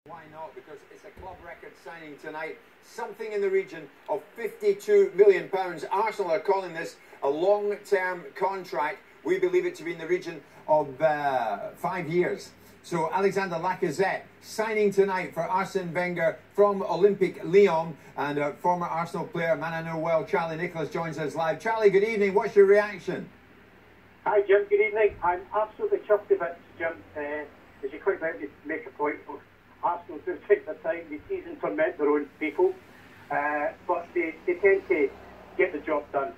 Why not? Because it's a club record signing tonight. Something in the region of £52 million. Arsenal are calling this a long-term contract. We believe it to be in the region of 5 years. So Alexandre Lacazette signing tonight for Arsene Wenger from Olympique Lyon, and former Arsenal player, man I know well, Charlie Nicholas, joins us live. Charlie, good evening. What's your reaction? Hi Jim, good evening. I'm absolutely chuffed about this, Jim. As you quite rightly make a point, Arsenal do take their time, they tease and torment their own people, but they tend to get the job done.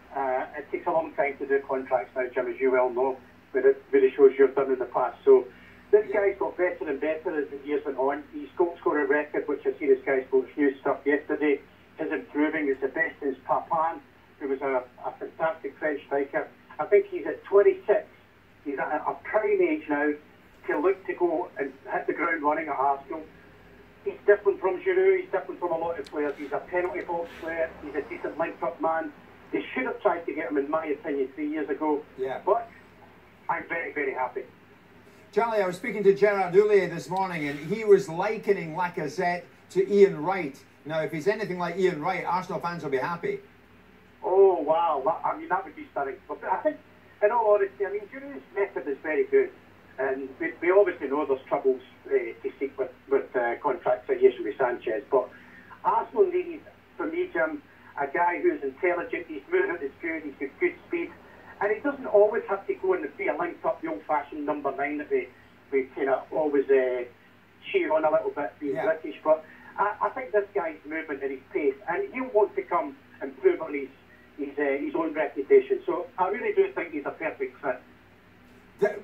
It takes a long time to do contracts now, Jim, as you well know, with the shows you've done in the past. So this guy's got better and better as the years went on. His goal scoring record, which I see this guy spoke news stuff yesterday, is improving. It's the best since Papin, who was a fantastic French striker. I think he's at 26. He's at a prime age now to look to go and hit the ground running at Arsenal. He's different from Giroud, he's different from a lot of players. He's a penalty box player, he's a decent link-up man. They should have tried to get him, in my opinion, 3 years ago. Yeah. But I'm very, very happy. Charlie, I was speaking to Gerard Houllier this morning, and he was likening Lacazette to Ian Wright. Now, if he's anything like Ian Wright, Arsenal fans will be happy. Oh, wow. I mean, that would be stunning. But I think, in all honesty, I mean, Giroud's method is very good. And we obviously know there's troubles to seek with contract situation with Sanchez. But Arsenal needed, for me, Jim, a guy who's intelligent, his movement is good, he's got good speed. And he doesn't always have to go and be a linked-up, the old-fashioned number 9 that we kind of always cheer on a little bit, being British. But I think this guy's movement and his pace, and he'll want to come and improve on his own reputation. So I really do think he's a perfect fit.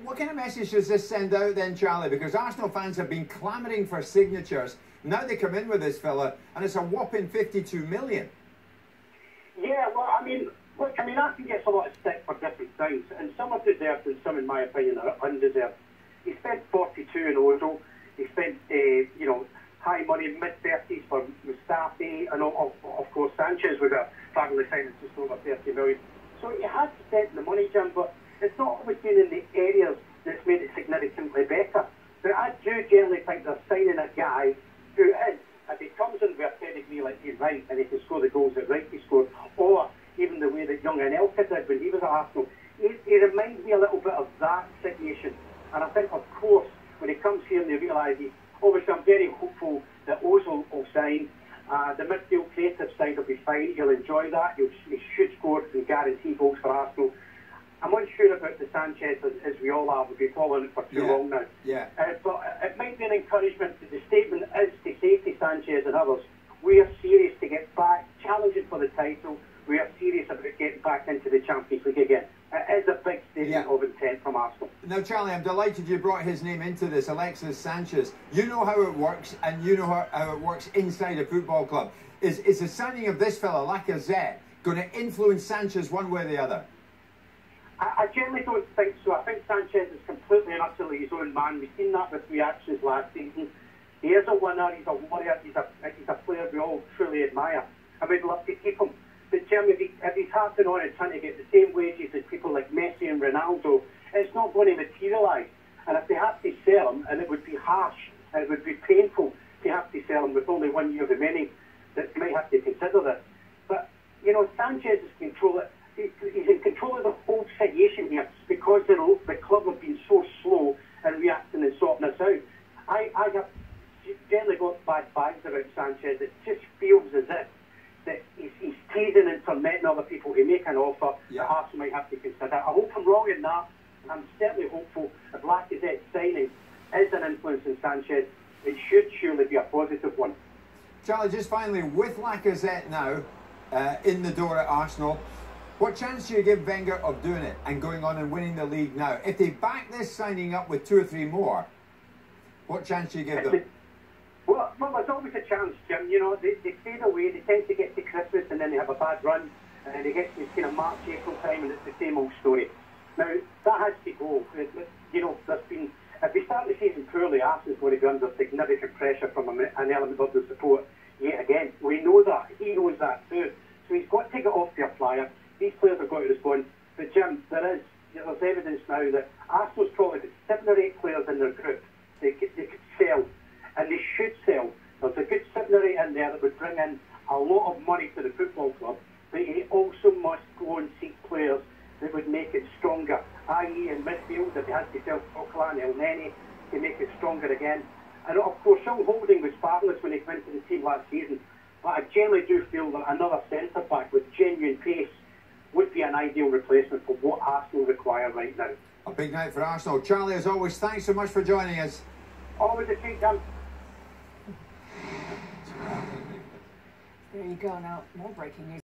What kind of message does this send out then, Charlie? Because Arsenal fans have been clamouring for signatures. Now they come in with this fella, and it's a whopping 52 million. Yeah, well, I mean, look, Arsenal gets a lot of stick for different things, and some are deserved and some, in my opinion, are undeserved. He spent 42 in Ozil. He spent, high money, mid-30s for Mustafi, and of course Sanchez with a family signing just over 30 million. So he has spent the money, Jim, but it's not always been in the areas that's made it significantly better. But I do generally think they're signing a guy who is, if he comes in with a pedigree like Ian Wright and he can score the goals that Wright scored, or even the way that young Anelka did when he was at Arsenal, he reminds me a little bit of that situation. And I think, of course, when he comes here and they realise obviously I'm very hopeful that Ozil will sign. The midfield creative side will be fine. He'll enjoy that. He should score and guarantee goals for Arsenal. I'm unsure about the Sanchez, as we all are. We've been following it for too long now. Yeah. But it might be an encouragement. The statement is to say to Sanchez and others, we are serious to get back, challenging for the title. We are serious about getting back into the Champions League again. It is a big statement of intent from Arsenal. Now, Charlie, I'm delighted you brought his name into this, Alexis Sanchez. You know how it works, and you know how it works inside a football club. Is the signing of this fella, Lacazette, going to influence Sanchez one way or the other? I generally don't think so. I think Sanchez is completely and utterly his own man. We've seen that with reactions last season. He is a winner, he's a warrior, he's a player we all truly admire. And we'd love to keep him. But Jim, if he's harping on and trying to get the same wages as people like Messi and Ronaldo, it's not going to materialise. And if they have to sell him, and it would be harsh, and it would be painful to have to sell him with only 1 year remaining, that you might have to consider this. But, Sanchez is he's in control of the whole situation here because the club have been so slow in reacting and sorting this out. I have generally got bad vibes about Sanchez. It just feels as if that he's teasing and tormenting other people to make an offer that Arsenal might have to consider. I hope I'm wrong in that, and I'm certainly hopeful if Lacazette's signing is an influence in Sanchez, it should surely be a positive one. Charlie, just finally, with Lacazette now in the door at Arsenal, what chance do you give Wenger of doing it and going on and winning the league now? If they back this signing up with 2 or 3 more, what chance do you give them? Well, there's always a chance, Jim. They fade away, they tend to get to Christmas and then they have a bad run, and then they get to kind of March, April time and it's the same old story. Now, that has to go. There's been, if we start the season poorly, Arsenal's going to be under significant pressure from an element of the support yet again. We know that. He knows that too. So he's got to get off their flyer. These players have got to respond. But Jim, there's evidence now that Arsenal's probably got 7 or 8 players in their group they could sell, and they should sell. there that would bring in a lot of money to the football club, but he also must go and seek players that would make it stronger, i.e. in midfield, if he has to sell Coquelin and El Neni to make it stronger again. And of course, Sean Holding was fabulous when he went to the team last season, but I generally do feel that another centre-back with genuine pace would be an ideal replacement for what Arsenal require right now. A big night for Arsenal. Charlie, as always, thanks so much for joining us. Always a treat, Dan. There you go. Now, more breaking news.